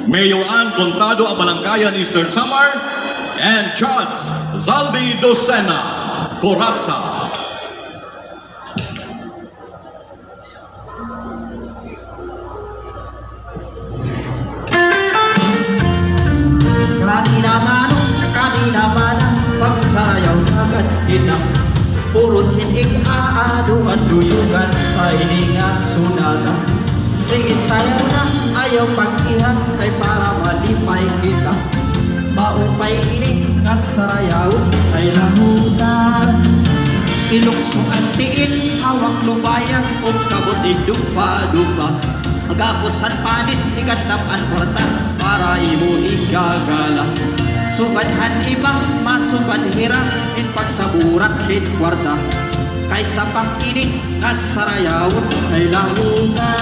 Mayor Ann Contado of Balangkayan, Eastern Samar, and Judge Zaldi Docena, Corazza. Kanina man ang pagsarayaw agad kinang purot hinig aadu-aduyugan sa hininga sunada. Sige sayaw na ayaw pag-ihan kay para malipay kita. Maupay ini nga sarayaw ay lamutan. Ilukso ang tiin, hawak lubayan o kabutig dupa-dupa. Magapusan panis, sigat naman porta para imo igagala. Sugadhan ibang masuban hirang in pagsaburak hit kwarta. Kaysa pang-inig nga sarayaw ay lahuna.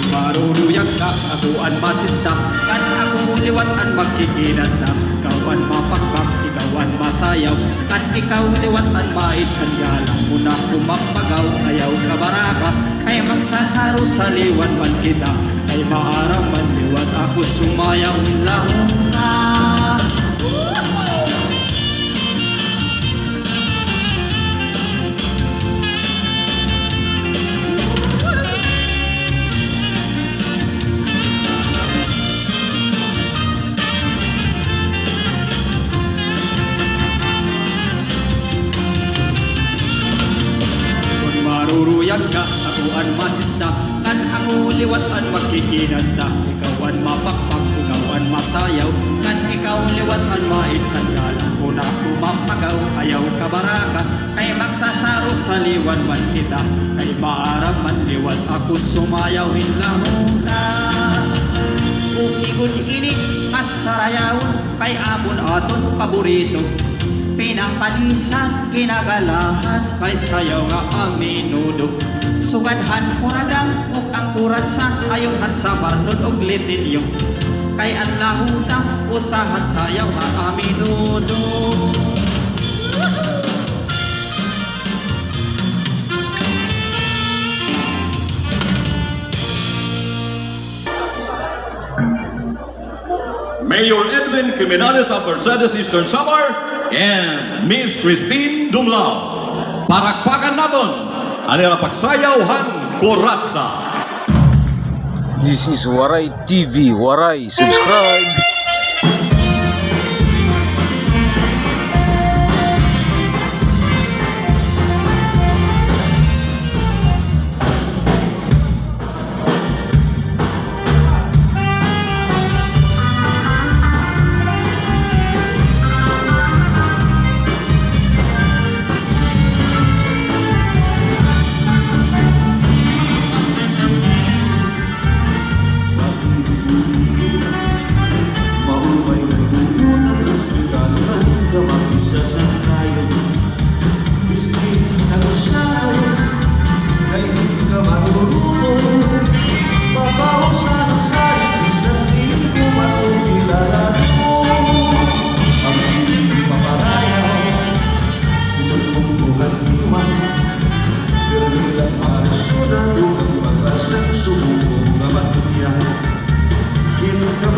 Maruruyag na akuan masista, kan ako liwat ang magkikinan na. Ikawan mapakbak, ikawan masayaw, kan ikaw liwat ang mait sandala. Muna kumapagaw, ayaw kabaraka, kay magsasaro sa liwan man kita. Kay maaraw man liwat ako sumayaw lahuna. Maruruyag ka, akuan masista, kan ako liwat ang magkikinanta. Ikawan mapakpak, ikawan masayaw, kan ikaw liwat ang mait sandala. Una kumapagaw, ayaw kabaraka, kay magsasaro sa liwan man kita. Kay maarap man liwat ako sumayaw hinlahuna. Ukigun ini asarayaw, kay amon aton paborito. Pinapalisan, kinagalahan, kay sayaw nga ang minudo. Sugadhan kuradang, ug ang kuratsa, ayonghan sa barnod og litinyo. Kay ang lahuna, usahan sayaw nga ang minudo. Mayor Edwin Criminales of Mercedes, Eastern Samar, and Miss Christine Dumlao. Parakpakan naton ang pagsayawhan Corazza. This is Waray TV. Waray, subscribe.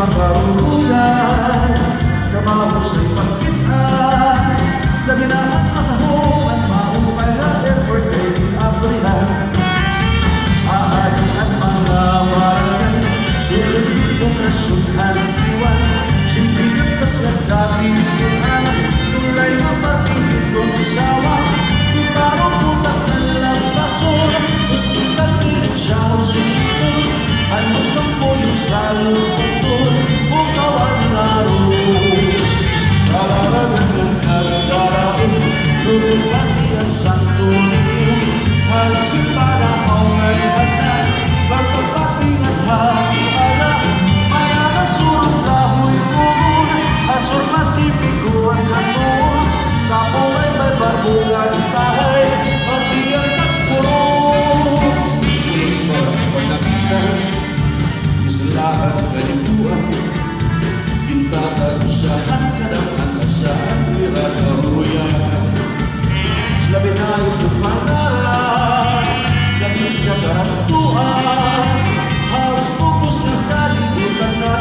Makaruluyan, kamahusay pagkitaan, sabi na ang makahuman, maupay na effort ay abrihan. Aayon at mga waran, sulit itong nasunhan iwan, simpigat sa sagkapitan, tulay na pag-ibig kong isawa, iparong putak ng lampason, gusto kang pilit siya o sumipon, ano kang po yung salutong kawan laro kararagan kagarain luluwag sa tuloy halos di para ay hatan pagpapatingan hati ala maya nasurong kahoy kumon asur masipikuan kanon sa buhay may barbugan tahay pagbiyan nagpurong Christmas pagkakitan isalahan kalituan Tatagusahan ka ng angasahan Wiragaruyan Labi na ito pangarap Labing na karantuan Halos pupos na kalimutan na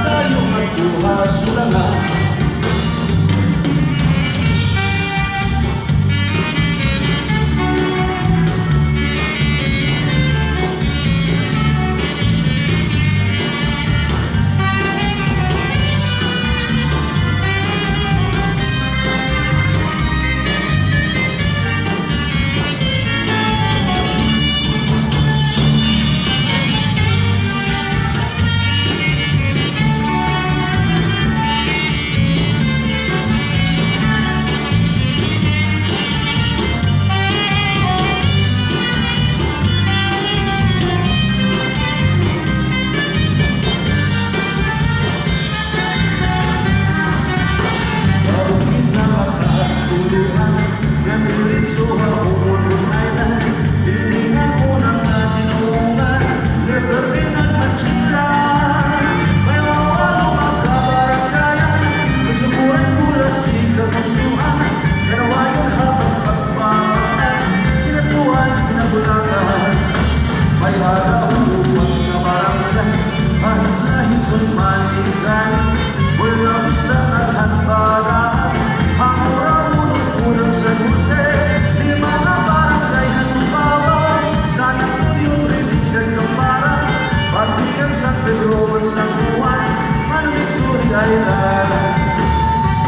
dahilan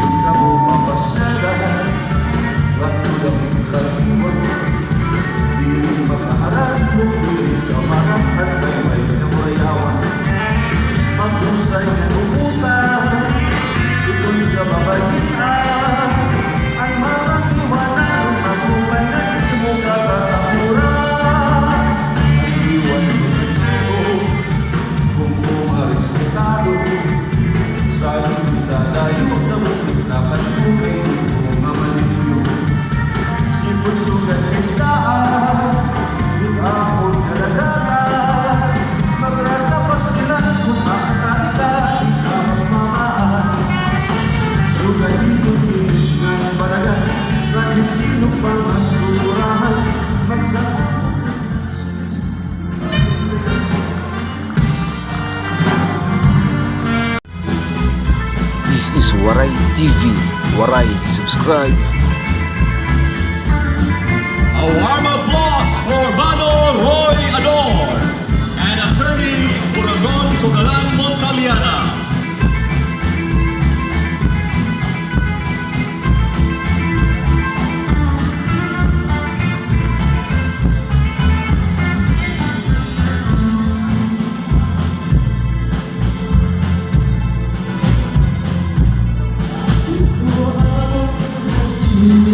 kung na mo mapasyalan at kulang kaliwan di rin makaharap mo pilit kamarap at may namayawan magdusay na lumutan ito'y kababayitan ang mga iwanan magubanan mo katatapuran ang iwan mo resibo kung umarespetado sa iyong dadayo na mulit na pagkukay kung mamalito sipon sugat kistaan yung ahon kalagaran magrasa pa sila kung makakanta ang mamaan sugat itong kinis ng balagan kahit sino pang masurahan magsama. This is Waray TV. Waray, subscribe. A warm applause for Mano Roy Ador and Attorney Corazon Sugalan Montaliana.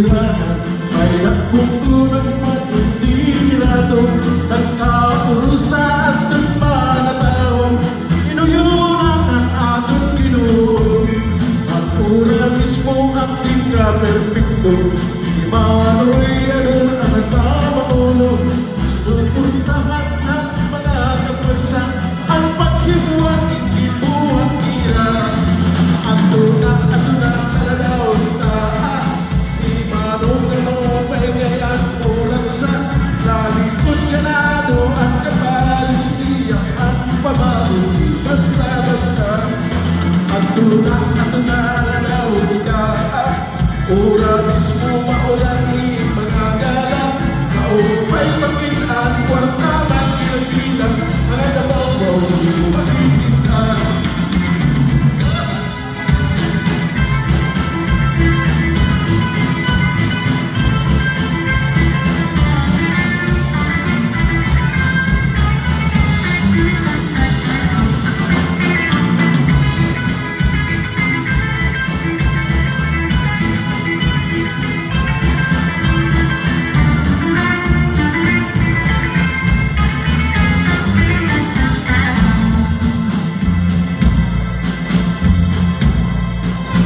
Mahirap kung tunay matindirado nagkapurusa at nagpanataon inuyunan ang ating Ginoo at pura mismo ang ika-perfecto Imano'y anong ang nagpapaulo sunod-puntahan ng mga kapagsa ang paghibuan ikibuang tira at tunang kalalaw sa lalikod ganado at kapalisya at pamabuti basta-basta at tunalalaw ka ura mismo maulani magagala kaupay pagkitaan kwarta ng ilang mga dabaw hindi mo makikita.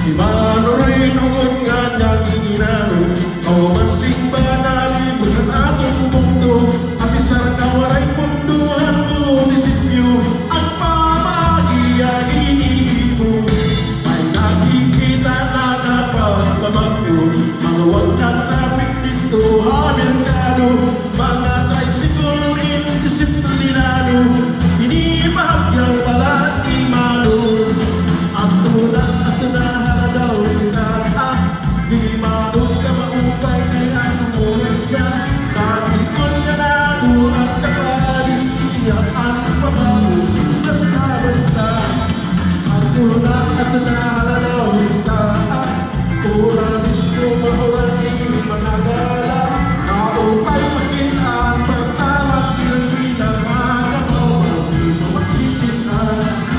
Imano rin ang nga niyang inginano Kaumansing ba nalibutan atong mundo At isang kawaray punduhan munisipyo Ang pamagiya hinihimo Ay nakikita na napagpamagyo Mga wagkang traffic dito hamerkado Mga tricycle indisiplinado Hinibahagyaw pala Imano At tunang di marunong ka maupay kaya tumulan sa Nakikon ka na at kapalisya at pabaho basta-basta At tunang at nalalaw ka Pura mismo maurani mga gala Naupay makitaan pagtawag pinagbilang mga mo Hindi mo makikitaan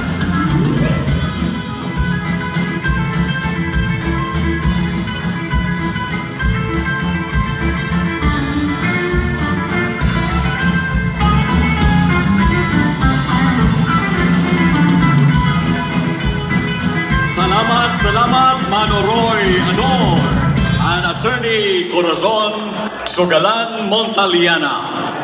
Salamat Mano Roy Ador and Attorney Corazon Sugalan Montaliana.